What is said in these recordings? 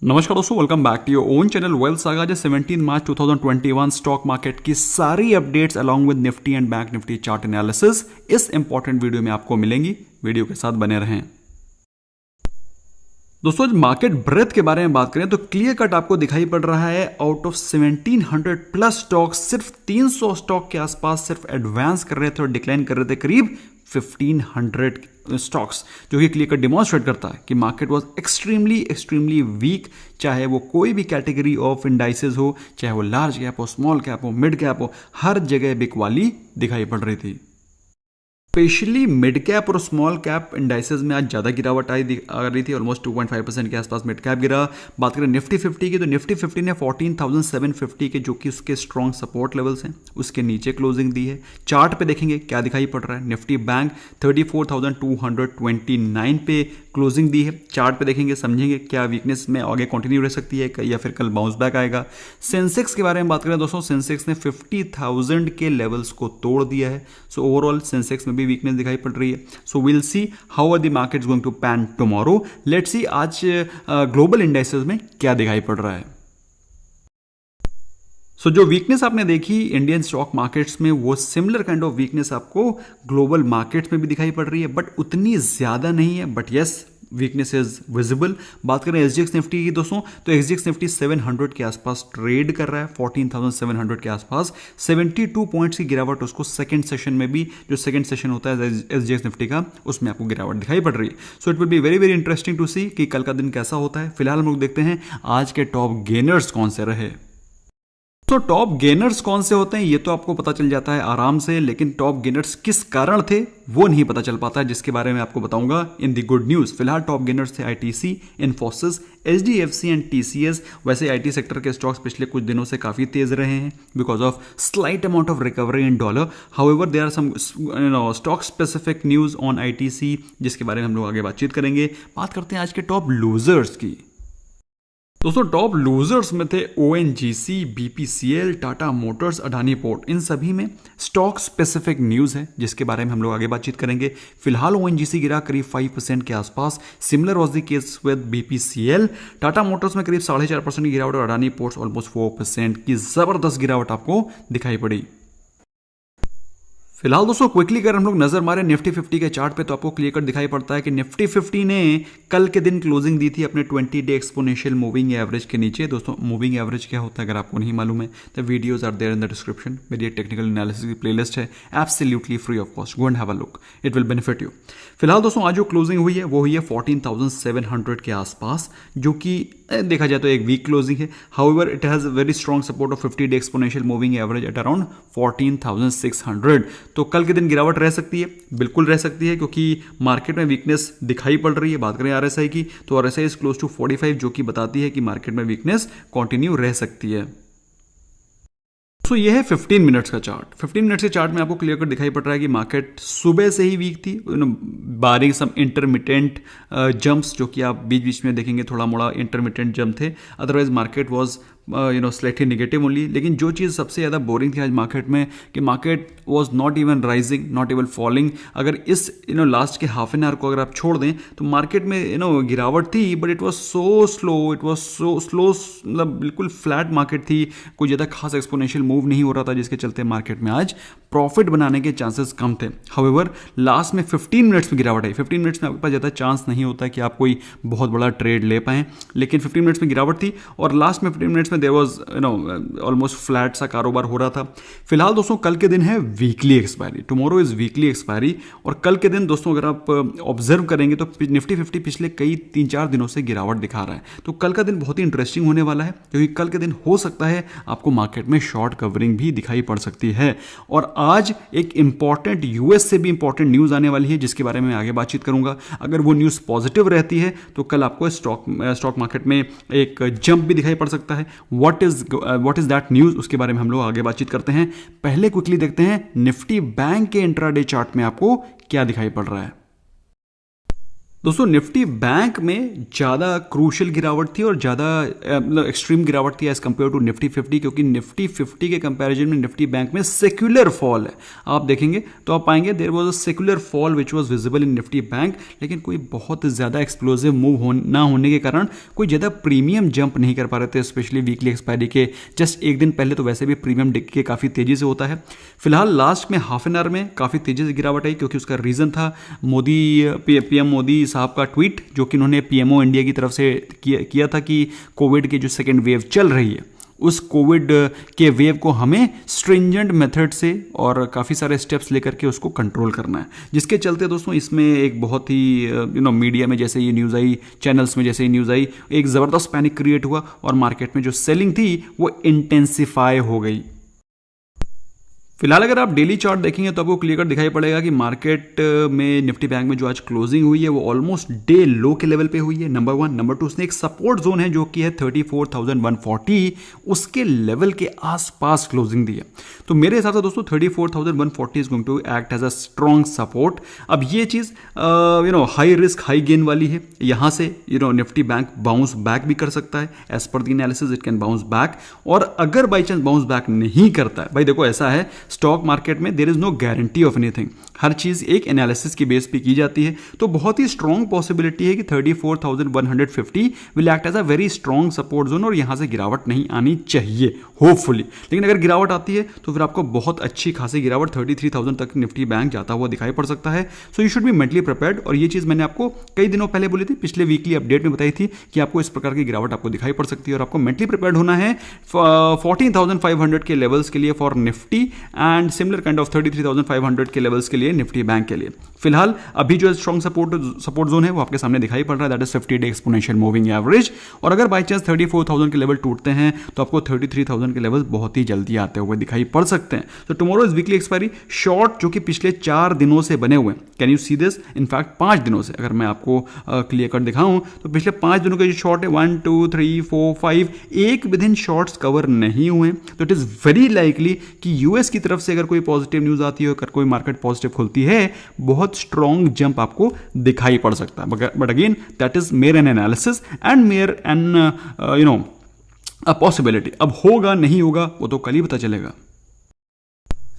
नमस्कार दोस्तों, welcome back to your own channel Wealth Saga. जो 17 मार्च 2021 स्टॉक मार्केट की सारी updates along with Nifty and Bank Nifty chart analysis इस important video में आपको मिलेंगी। वीडियो के साथ बने रहें। दोस्तों, आज मार्केट ब्रेथ के बारे में बात करें तो क्लियर कट आपको दिखाई पड़ रहा है। आउट ऑफ 1700 प्लस स्टॉक सिर्फ 300 स्टॉक के आसपास सिर्फ एडवांस कर रहे थे और डिक्लाइन कर रहे थे करीब 1500 स्टॉक्स, जो कि क्लियर कट डिमॉन्स्ट्रेट करता है कि मार्केट वाज एक्सट्रीमली वीक। चाहे वो कोई भी कैटेगरी ऑफ इंडाइसेस हो, चाहे वो लार्ज कैप हो, स्मॉल कैप हो, मिड कैप हो, हर जगह बिक वाली दिखाई पड़ रही थी। स्पेशली मिड कैप और स्मॉल कैप इंडाइसेस में आज ज़्यादा गिरावट आ रही थी। ऑलमोस्ट 2.5% के आसपास मिड कैप गिरा। बात करें निफ्टी 50 की तो निफ्टी 50 ने 14,750 के जो कि उसके स्ट्रॉन्ग सपोर्ट लेवल्स हैं उसके नीचे क्लोजिंग दी है। चार्ट पे देखेंगे क्या दिखाई पड़ रहा है। निफ्टी बैंक 34,229 पे क्लोजिंग दी है। चार्ट पे देखेंगे, समझेंगे क्या वीकनेस में आगे कंटिन्यू रह सकती है या फिर कल बाउंस बैक आएगा। सेंसेक्स के बारे में बात करें दोस्तों, सेंसेक्स ने 50,000 के लेवल्स को तोड़ दिया है। सो ओवरऑल सेंसेक्स में भी वीकनेस दिखाई पड़ रही है। So will see how are the markets going to pan tomorrow. Let's see आज ग्लोबल इंडाइसेस में क्या दिखाई पड़ रहा है। सो जो वीकनेस आपने देखी इंडियन स्टॉक मार्केट्स में, वो सिमिलर काइंड ऑफ वीकनेस आपको ग्लोबल मार्केट्स में भी दिखाई पड़ रही है, बट उतनी ज्यादा नहीं है। But yes, weakness is visible. बात करें एसजीएक्स निफ्टी की दोस्तों, तो एसजीएक्स निफ्टी 700 के आसपास ट्रेड कर रहा है, 14,700 के आसपास। 72 पॉइंट्स की गिरावट उसको सेकंड सेशन में भी, जो सेकंड सेशन होता है एसजीएक्स निफ्टी का, उसमें आपको गिरावट दिखाई पड़ रही है। So it will be very interesting to see कि कल का दिन कैसा होता है। फिलहाल हम लोग देखते हैं आज के टॉप गेनर्स कौन से रहे। तो टॉप गेनर्स कौन से होते हैं ये तो आपको पता चल जाता है आराम से, लेकिन टॉप गेनर्स किस कारण थे वो नहीं पता चल पाता है, जिसके बारे में आपको बताऊंगा इन दी गुड न्यूज। फिलहाल टॉप गेनर्स थे ITC, Infosys, HDFC and TCS. वैसे आईटी सेक्टर के स्टॉक्स पिछले कुछ दिनों से काफी तेज रहे हैं because of slight amount of recovery in dollar. However there are some stock specific news on ITC, जिसके बारे में हम लोग आगे बातचीत करेंगे। बात करते हैं आज के टॉप लूजर्स की। दोस्तों, टॉप लूजर्स में थे ONGC, BPCL, Tata Motors, Adani port. इन सभी में स्टॉक स्पेसिफिक न्यूज है जिसके बारे में हम लोग आगे बातचीत करेंगे। फिलहाल ओएनजीसी गिरा करीब 5% के आसपास। Similar was the case with BPCL. Tata Motors में करीब 4.5% की गिरावट और अडानी पोर्ट्स ऑलमोस्ट 4% की जबरदस्त गिरावट आपको दिखाई पड़ी। फिलहाल दोस्तों, क्विकली अगर हम लोग नजर मारे निफ्टी 50 के चार्ट पे तो आपको क्लियर कट दिखाई पड़ता है कि निफ्टी 50 ने कल के दिन क्लोजिंग दी थी अपने 20 डे एक्सपोनेंशियल मूविंग एवरेज के नीचे। दोस्तों, मूविंग एवरेज क्या होता है अगर आपको नहीं मालूम है तो videos are there in the description. मेरी एक टेक्निकल एनालिसिस की प्लेलिस्ट है, absolutely free of cost. Go and have a look, it will benefit you. फिलहाल दोस्तों, आज जो क्लोजिंग हुई है वो हुई है 14,700 के आसपास, जो कि देखा जाए तो एक वीक क्लोजिंग है। However it has very strong support of 50 day exponential moving average at around 14,600। तो कल के दिन गिरावट रह सकती है, बिल्कुल रह सकती है, क्योंकि मार्केट में वीकनेस दिखाई पड़ रही है। बात करें आरएसआई की तो आरएसआई इज क्लोज टू 45, जो कि बताती है कि मार्केट में वीकनेस कंटिन्यू रह सकती है। तो ये है 15 मिनट्स का चार्ट। 15 मिनट्स के चार्ट में आपको क्लियर कट दिखाई पड़ रहा है कि मार्केट सुबह से ही वीक थी, बारिंग सम इंटरमिटेंट जंप्स, जो कि आप बीच बीच में देखेंगे थोड़ा मोड़ा इंटरमिटेंट जंप थे। Otherwise market was slightly negative only. लेकिन जो चीज़ सबसे ज़्यादा बोरिंग थी आज मार्केट में कि market was not even rising, not even falling. अगर इस लास्ट के हाफ एन आवर को अगर आप छोड़ दें तो मार्केट में गिरावट थी, but it was so slow, it was so slow, मतलब बिल्कुल फ्लैट मार्केट थी। कोई ज़्यादा खास एक्सपोनेंशियल मूव नहीं हो रहा था, जिसके चलते मार्केट में आज प्रॉफिट बनाने के चांसेस कम थे। हाउएवर लास्ट में 15 मिनट्स में गिरावट आई। 15 मिनट्स में आपके पास ज़्यादा चांस नहीं होता कि आप कोई बहुत बड़ा ट्रेड ले पाएं, लेकिन 15 मिनट्स में गिरावट थी और लास्ट में 15 मिनट्स में देयर वाज ऑलमोस्ट फ्लैट सा कारोबार हो रहा था। फिलहाल दोस्तों, कल के दिन है weekly expiry, tomorrow is weekly expiry. और कल के दिन दोस्तों अगर आप ऑब्जर्व करेंगे तो निफ्टी 50 पिछले कई 3-4 दिनों से गिरावट दिखा रहा है। तो कल का दिन बहुत ही इंटरेस्टिंग होने वाला है, क्योंकि कल के दिन हो सकता है आपको मार्केट में शॉर्ट कवरिंग भी दिखाई पड़ सकती है। और आज एक इंपॉर्टेंट यूएस से भी इंपॉर्टेंट न्यूज आने वाली है, जिसके बारे में आगे बातचीत करूंगा। अगर वो न्यूज पॉजिटिव रहती है तो कल आपको स्टॉक मार्केट में एक जंप भी दिखाई पड़ सकता है। व्हाट इज दैट न्यूज, उसके बारे में हम लोग आगे बातचीत करते हैं। पहले क्विकली देखते हैं निफ्टी बैंक के इंट्राडे चार्ट में आपको क्या दिखाई पड़ रहा है। दोस्तों निफ्टी बैंक में ज़्यादा क्रूशियल गिरावट थी और ज़्यादा मतलब एक्सट्रीम गिरावट थी एज़ कम्पेयर टू निफ्टी 50, क्योंकि निफ्टी 50 के कंपैरिजन में निफ्टी बैंक में सेक्युलर फॉल है। आप देखेंगे तो आप पाएंगे there was a secular fall which was visible in Nifty bank, लेकिन कोई बहुत ज़्यादा एक्सप्लोसिव मूव ना होने के कारण कोई ज़्यादा प्रीमियम जंप नहीं कर पा रहे थे, स्पेशली वीकली एक्सपायरी के जस्ट एक दिन पहले तो वैसे भी प्रीमियम डिक के काफ़ी तेज़ी से होता है। फिलहाल लास्ट में हाफ एन आवर में काफ़ी तेज़ी से गिरावट आई, क्योंकि उसका रीज़न था मोदी पीएम मोदी साहब का ट्वीट, जो कि उन्होंने पीएमओ इंडिया की तरफ से किया था कि कोविड की जो सेकेंड वेव चल रही है उस कोविड के वेव को हमें स्ट्रिंजेंट मेथड से और काफ़ी सारे स्टेप्स लेकर के उसको कंट्रोल करना है, जिसके चलते दोस्तों इसमें एक बहुत ही मीडिया में जैसे ये न्यूज़ आई, चैनल्स में जैसे ये न्यूज़ आई, एक ज़बरदस्त पैनिक क्रिएट हुआ और मार्केट में जो सेलिंग थी वो इंटेंसिफाई हो गई। फिलहाल अगर आप डेली चार्ट देखेंगे तो आपको क्लियर कट दिखाई पड़ेगा कि मार्केट में निफ्टी बैंक में जो आज क्लोजिंग हुई है वो ऑलमोस्ट डे लो के लेवल पे हुई है, नंबर 1। नंबर 2, उसने एक सपोर्ट जोन है जो कि है 34,140, उसके लेवल के आसपास क्लोजिंग दी है। तो मेरे हिसाब से दोस्तों 34,140 is going to act as a strong support. अब ये चीज़ हाई रिस्क हाई गेन वाली है, यहाँ से निफ्टी बैंक बाउंस बैक भी कर सकता है, as per the analysis it can bounce back. और अगर बाई चांस बाउंस बैक नहीं करता है, भाई देखो ऐसा है स्टॉक मार्केट में there is no guarantee of anything, हर चीज एक एनालिसिस की बेस पे की जाती है। तो बहुत ही स्ट्रॉन्ग पॉसिबिलिटी है कि 34,150 will act as a very strong support zone और यहां से गिरावट नहीं आनी चाहिए होपफुली। लेकिन अगर गिरावट आती है तो फिर आपको बहुत अच्छी खासी गिरावट 33,000 तक निफ्टी बैंक जाता हुआ दिखाई पड़ सकता है। So you should be mentally prepared. और ये चीज मैंने आपको कई दिनों पहले बोली थी, पिछले वीकली अपडेट में बताई थी कि आपको इस प्रकार की गिरावट आपको दिखाई पड़ सकती है और आपको मेंटली प्रिपेयर्ड होना है 14,500 के लेवल्स के लिए for Nifty and similar kind of 33,500 के लेवल्स के लिए निफ्टी बैंक के लिए। फिलहाल अभी जो स्ट्रॉन्ग सपोर्ट जोन है वो आपके सामने दिखाई पड़ रहा है, that is 50 day exponential moving average. और अगर बाई चांस 34,000 के लेवल टूटते हैं तो आपको 33,000 के लेवल बहुत ही जल्दी आते हुए दिखाई पड़ सकते हैं। तो tomorrow is weekly expiry short जो कि पिछले 4 दिनों से बने हुए हैं, can you see this, in fact 5 दिनों से अगर मैं आपको क्लियर कट दिखाऊं तो पिछले 5 दिनों के जो शॉर्ट है 1 2 3 4 5 एक विद इन शॉर्ट्स कवर नहीं हुए। तो इट इज वेरी लाइकली कि यूएस की तरफ से अगर कोई पॉजिटिव न्यूज आती है, अगर कोई मार्केट पॉजिटिव खुलती है, बहुत स्ट्रॉन्ग जंप आपको दिखाई पड़ सकता है। But again that is mere an analysis and mere an a possibility. अब होगा नहीं होगा वो तो कल ही पता चलेगा।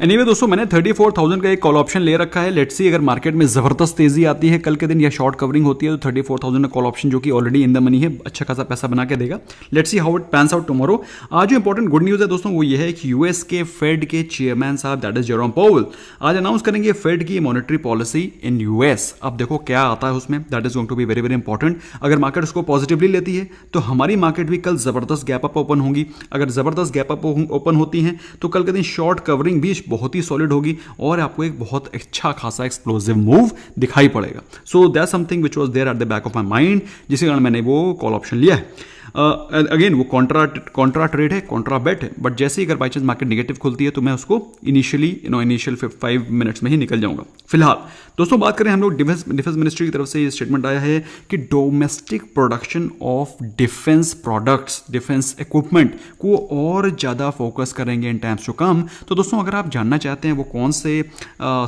एनीवे दोस्तों, मैंने 34,000 का एक कॉल ऑप्शन ले रखा है। लेट्स सी अगर मार्केट में जबरदस्त तेजी आती है कल के दिन या शॉर्ट कवरिंग होती है तो 34,000 का कॉल ऑप्शन जो कि ऑलरेडी इन द मनी है, अच्छा खासा पैसा बना के देगा। Let's see how it pans out tomorrow. आज जो इंपॉर्टेंट गुड न्यूज है दोस्तों वो ये है कि यूएस के फेड के चेयरमैन साहब दैट इज जेरोम पावेल आज अनाउंस करेंगे फेड की मॉनेटरी पॉलिसी इन यूएस। अब देखो क्या आता है उसमें, that is going to be very very important. अगर मार्केट उसको पॉजिटिवली लेती है तो हमारी मार्केट भी कल जबरदस्त गैप अप ओपन होगी। अगर जबरदस्त गैप अप ओपन होती है तो कल के दिन शॉर्ट कवरिंग भी बहुत ही सॉलिड होगी और आपको एक बहुत अच्छा खासा एक्सप्लोसिव मूव दिखाई पड़ेगा। So that's something which was there at the back of my mind, जिसके कारण मैंने वो कॉल ऑप्शन लिया है। अगेन वो कॉन्ट्रा ट्रेड है, कॉन्ट्रा बेट है, बट जैसे ही अगर बाई चांस मार्केट नेगेटिव खुलती है तो मैं उसको इनिशियल 5 मिनट्स में ही निकल जाऊंगा। फिलहाल दोस्तों बात करें हम लोग डिफेंस मिनिस्ट्री की तरफ से ये स्टेटमेंट आया है कि domestic production of defence products, defence equipment को और ज़्यादा फोकस करेंगे इन टाइम्स टू कम। तो दोस्तों अगर आप जानना चाहते हैं वो कौन से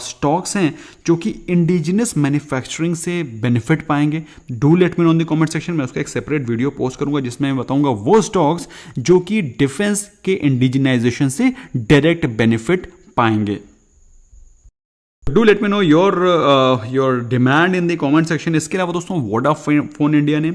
स्टॉक्स हैं जो कि इंडिजिनस मैन्युफैक्चरिंग से बेनिफिट पाएंगे, do let me no in the comment section में। उसका एक सेपरेट वीडियो पोस्ट करूंगा जिसमें मैं बताऊंगा वो स्टॉक्स जो कि डिफेंस के इंडिजिनाइजेशन से डायरेक्ट बेनिफिट पाएंगे। Do let me know your demand in the comment section. इसके अलावा दोस्तों वोडाफोन इंडिया ने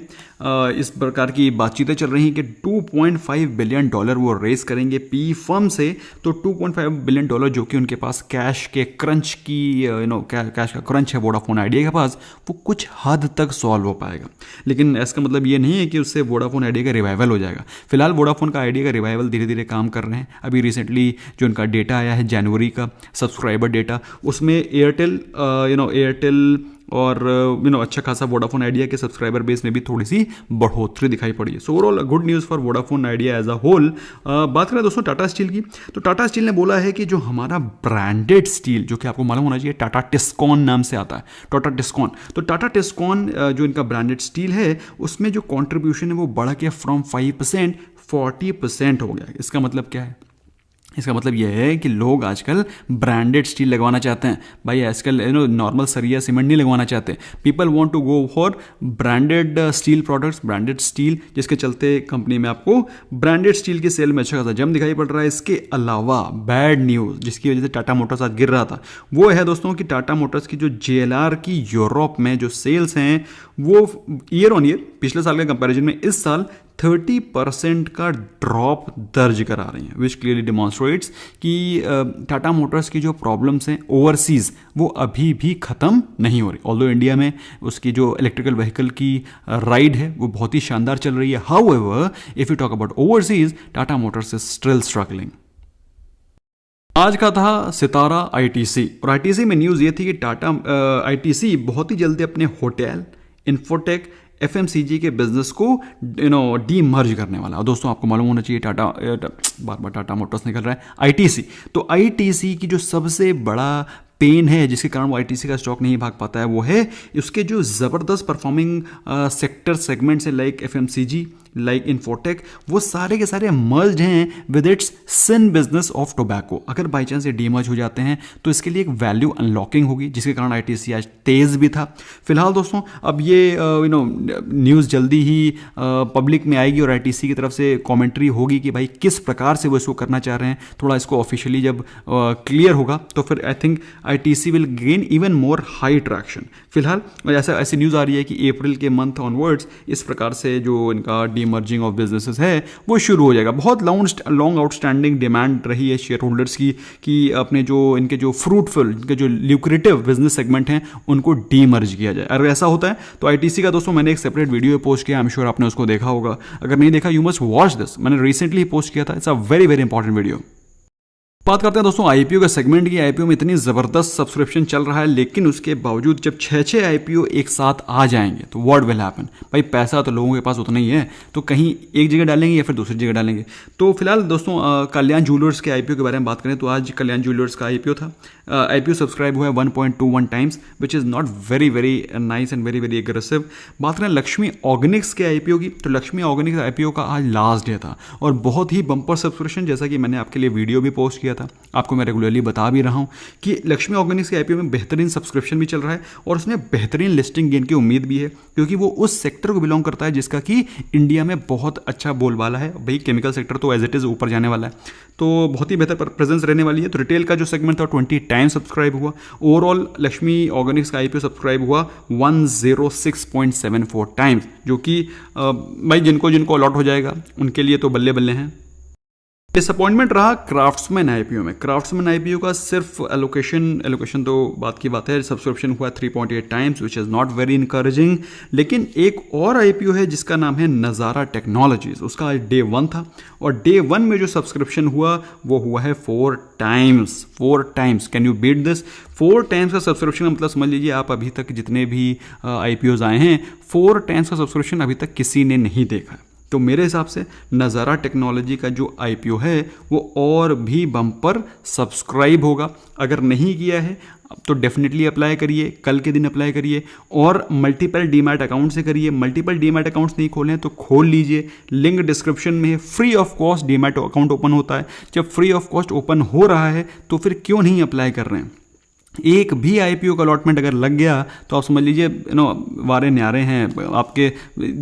इस प्रकार की बातचीतें चल रही हैं कि $2.5 बिलियन वो रेस करेंगे पी फर्म से। तो $2.5 बिलियन जो कि उनके पास कैश के क्रंच की कैश का क्रंच है वोडाफोन आइडिया के पास, वो कुछ हद तक सॉल्व हो पाएगा। लेकिन इसका मतलब ये नहीं है कि उससे वोडाफोन आइडिया का रिवाइवल हो जाएगा। फिलहाल वोडाफोन का आइडिया का रिवाइवल धीरे धीरे काम कर रहे हैं। अभी रिसेंटली जो उनका डेटा आया है जनवरी का सब्सक्राइबर डेटा, उसमें एयरटेल और अच्छा खासा वोडाफोन आइडिया के सब्सक्राइबर बेस में भी थोड़ी सी बढ़ोतरी दिखाई पड़ी है। So overall good news for Vodafone Idea as a whole. बात करें दोस्तों टाटा स्टील की, तो टाटा स्टील ने बोला है कि जो हमारा ब्रांडेड स्टील, जो कि आपको मालूम होना चाहिए टाटा टिस्कॉन नाम से आता है, टाटा टिस्कॉन, तो टाटा टिस्कॉन जो इनका ब्रांडेड स्टील है उसमें जो कॉन्ट्रीब्यूशन है वो बढ़ के फ्रॉम 5% 40% हो गया। इसका मतलब क्या है? इसका मतलब यह है कि लोग आजकल ब्रांडेड स्टील लगवाना चाहते हैं भाई। आजकल नॉर्मल सरिया सीमेंट नहीं लगवाना चाहते। People want to go for branded steel products, branded steel, जिसके चलते कंपनी में आपको ब्रांडेड स्टील की सेल में अच्छा खासा जम दिखाई पड़ रहा है। इसके अलावा बैड न्यूज़ जिसकी वजह से टाटा मोटर्स आज गिर रहा था, वो है दोस्तों कि टाटा मोटर्स की जो JLR की यूरोप में जो सेल्स हैं वो ईयर ऑन ईयर पिछले साल के कंपैरिजन में इस साल 30% का ड्रॉप दर्ज करा रही हैं, विच क्लियरली डिमॉन्स्ट्रेट्स कि टाटा मोटर्स की जो प्रॉब्लम्स हैं ओवरसीज़ वो अभी भी ख़त्म नहीं हो रही। ऑल्दो इंडिया में उसकी जो इलेक्ट्रिकल व्हीकल की राइड है वो बहुत ही शानदार चल रही है। However if you talk about overseas, Tata Motors is still struggling. आज का था सितारा ITC, और ITC में न्यूज़ ये थी कि टाटा ITC बहुत ही जल्दी अपने होटल, इन्फोटेक, FMCG के बिजनेस को डी मर्ज करने वाला। और दोस्तों आपको मालूम होना चाहिए बार बार टाटा मोटर्स निकल रहा है ITC, तो ITC की जो सबसे बड़ा पेन है जिसके कारण वो ITC का स्टॉक नहीं भाग पाता है वो है उसके जो ज़बरदस्त परफॉर्मिंग सेक्टर सेगमेंट्स है लाइक FMCG, लाइक इन्फोटेक, वो सारे के सारे मर्ज्ड हैं with its sin business of tobacco. अगर बाई चांस ये डीमर्ज हो जाते हैं तो इसके लिए एक वैल्यू अनलॉकिंग होगी, जिसके कारण ITC आज तेज़ भी था। फिलहाल दोस्तों अब ये न्यूज़ जल्दी ही पब्लिक में आएगी और ITC की तरफ से कॉमेंट्री होगी कि भाई किस प्रकार से वो इसको करना चाह रहे हैं। थोड़ा इसको ऑफिशियली जब क्लियर होगा तो फिर I think ITC will gain even more high traction. फिलहाल ऐसी न्यूज़ आ रही है कि अप्रैल के मंथ ऑनवर्ड्स इस प्रकार से जो इनका डीमर्जिंग ऑफ बिजनेसेस है वो शुरू हो जाएगा। बहुत लॉन्ग आउटस्टैंडिंग डिमांड रही है शेयर होल्डर्स की कि अपने जो इनके जो फ्रूटफुल, इनके जो ल्यूक्रेटिव बिजनेस सेगमेंट हैं उनको डीमर्ज किया जाए। अगर ऐसा होता है तो ITC का दोस्तों मैंने एक सेपरेट वीडियो पोस्ट किया, आई एम श्योर आपने उसको देखा होगा। अगर नहीं देखा यू मस्ट वॉच दिस, मैंने रिसेंटली पोस्ट किया था। It's a very very important video. बात करते हैं दोस्तों IPO के सेगमेंट की। IPO में इतनी ज़बरदस्त सब्सक्रिप्शन चल रहा है, लेकिन उसके बावजूद जब 6 IPO एक साथ आ जाएंगे तो व्हाट विल हैपन। भाई पैसा तो लोगों के पास उतना ही है, तो कहीं एक जगह डालेंगे या फिर दूसरी जगह डालेंगे। तो फिलहाल दोस्तों कल्याण ज्वेलर्स के IPO के बारे में बात करें तो आज कल्याण ज्वेलर्स का IPO था। IPO सब्सक्राइब हुआ है 1.21 times, which is not very very nice and very very aggressive. बात करें लक्ष्मी ऑर्गेनिक्स के IPO की, तो लक्ष्मी ऑर्गेनिक्स IPO का आज लास्ट डे था और बहुत ही बम्पर सब्सक्रिप्शन, जैसा कि मैंने आपके लिए वीडियो भी पोस्ट किया था, आपको मैं रेगुलरली बता भी रहा हूं कि लक्ष्मी ऑर्गेनिक्स के IPO में बेहतरीन सब्सक्रिप्शन भी चल रहा है और उसमें बेहतरीन लिस्टिंग गेन की उम्मीद भी है, क्योंकि वो उस सेक्टर को बिलोंग करता है जिसका कि इंडिया में बहुत अच्छा बोलबाला है। भाई केमिकल सेक्टर तो एज इट इज़ ऊपर जाने वाला है, तो बहुत ही बेहतर प्रेजेंस रहने वाली है। तो रिटेल का जो सेगमेंट था 20 टाइम्स सब्सक्राइब हुआ। ओवरऑल लक्ष्मी ऑर्गेनिक्स का IPO सब्सक्राइब हुआ 106.74 टाइम्स, जो कि भाई जिनको अलॉट हो जाएगा उनके लिए तो बल्ले बल्ले हैं। डिसअपॉइंटमेंट रहा क्राफ्ट्समैन IPO में। क्राफ्ट्समैन IPO का सिर्फ एलोकेशन तो बात की बात है, सब्सक्रिप्शन हुआ 3.8 times, which is not very encouraging. लेकिन एक और IPO है जिसका नाम है नज़ारा टेक्नोलॉजीज, उसका आज डे 1 था और डे 1 में जो सब्सक्रिप्शन हुआ वो हुआ है 4 times. Can you beat this? 4 times का सब्सक्रिप्शन, मतलब समझ लीजिए आप अभी तक जितने भी IPOs आए हैं 4 टाइम्स का सब्सक्रिप्शन अभी तक किसी ने नहीं देखा। तो मेरे हिसाब से नज़ारा टेक्नोलॉजी का जो IPO है वो और भी बम्पर सब्सक्राइब होगा। अगर नहीं किया है तो डेफिनेटली अप्लाई करिए, कल के दिन अप्लाई करिए और मल्टीपल डीमैट अकाउंट से करिए। मल्टीपल डीमैट अकाउंट्स नहीं खोले हैं तो खोल लीजिए, लिंक डिस्क्रिप्शन में है। Free of cost demat account open होता है। जब फ्री ऑफ कॉस्ट ओपन हो रहा है तो फिर क्यों नहीं अप्लाई कर रहे हैं? एक भी IPO का अलॉटमेंट अगर लग गया तो आप समझ लीजिए वारे न्यारे हैं, आपके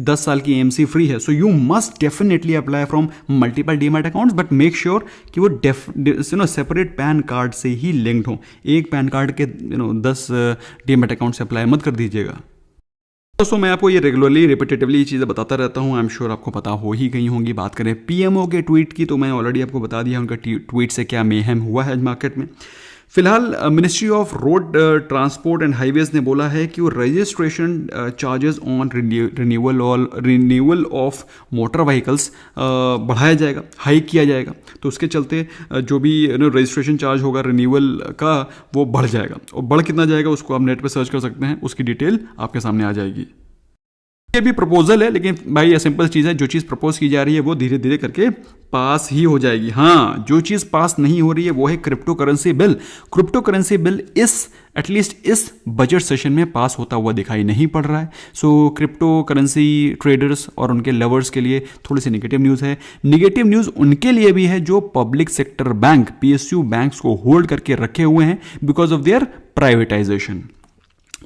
10 साल की AMC फ्री है। So you must definitely apply from multiple demat accounts, but make sure कि वो सेपरेट पैन कार्ड से ही लिंक्ड हो। एक पैन कार्ड के 10 डीमैट अकाउंट से अप्लाई मत कर दीजिएगा। दोस्तों मैं आपको ये रेगुलरली रिपीटेटिवली चीज़ें बताता रहता हूँ, आई एम श्योर आपको पता हो ही गई होंगी। बात करें PMO के ट्वीट की तो मैं ऑलरेडी आपको बता दिया उनका ट्वीट से क्या मेहम हुआ है मार्केट में। फिलहाल ministry of road transport and highways ने बोला है कि वो registration charges on renewal of motor vehicles बढ़ाया जाएगा, हाइक किया जाएगा। तो उसके चलते जो भी रजिस्ट्रेशन चार्ज होगा रिन्यूअल का वो बढ़ जाएगा, और बढ़ कितना जाएगा उसको आप नेट पे सर्च कर सकते हैं, उसकी डिटेल आपके सामने आ जाएगी। ये भी प्रपोजल है, लेकिन भाई ये सिंपल चीज़ है, जो चीज़ प्रपोज की जा रही है वो धीरे धीरे करके पास ही हो जाएगी। हाँ, जो चीज़ पास नहीं हो रही है वो है crypto currency bill. Crypto currency bill at least इस बजट सेशन में पास होता हुआ दिखाई नहीं पड़ रहा है। सो क्रिप्टो करेंसी ट्रेडर्स और उनके लवर्स के लिए थोड़ी सी नेगेटिव न्यूज़ है। नेगेटिव न्यूज़ उनके लिए भी है जो public sector bank PSU banks को होल्ड करके रखे हुए हैं बिकॉज ऑफ देयर प्राइवेटाइजेशन।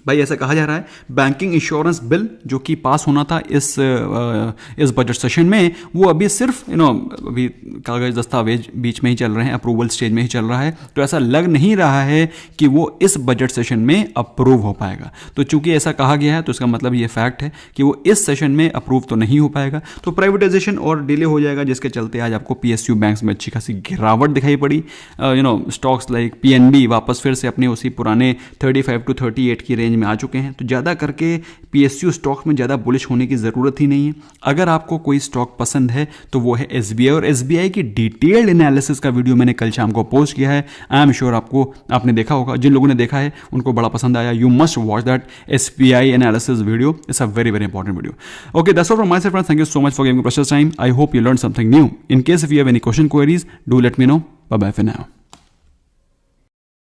भाई ऐसा कहा जा रहा है बैंकिंग इंश्योरेंस बिल जो कि पास होना था इस बजट सेशन में, वो अभी सिर्फ अभी कागज दस्तावेज बीच में ही चल रहे हैं, अप्रूवल स्टेज में ही चल रहा है। तो ऐसा लग नहीं रहा है कि वो इस बजट सेशन में अप्रूव हो पाएगा। तो चूंकि ऐसा कहा गया है तो इसका मतलब ये फैक्ट है कि वो इस सेशन में अप्रूव तो नहीं हो पाएगा। तो प्राइवेटाइजेशन और डिले हो जाएगा, जिसके चलते आज आपको PSU बैंक्स में अच्छी खासी गिरावट दिखाई पड़ी। स्टॉक्स लाइक PNB वापस फिर से अपने उसी पुराने 35 to 38 की रेंज में आ चुके हैं। तो ज़्यादा करके PSU स्टॉक में ज़्यादा बुलिश होने की ज़रूरत ही नहीं है। अगर आपको कोई स्टॉक पसंद है तो वो है SBI, और SBI की डिटेल्ड एनालिसिस का वीडियो मैंने कल शाम को पोस्ट किया है। आई एम श्योर आपने देखा होगा, जिन लोगों ने देखा है उनको बड़ा पसंद आया। You must watch that SBI analysis video, it's a very very important video. Okay, that's all from my side friends, thank you so much for giving precious time. I hope you learn something new. In case if you have any question queries, do let me know. Bye bye for now.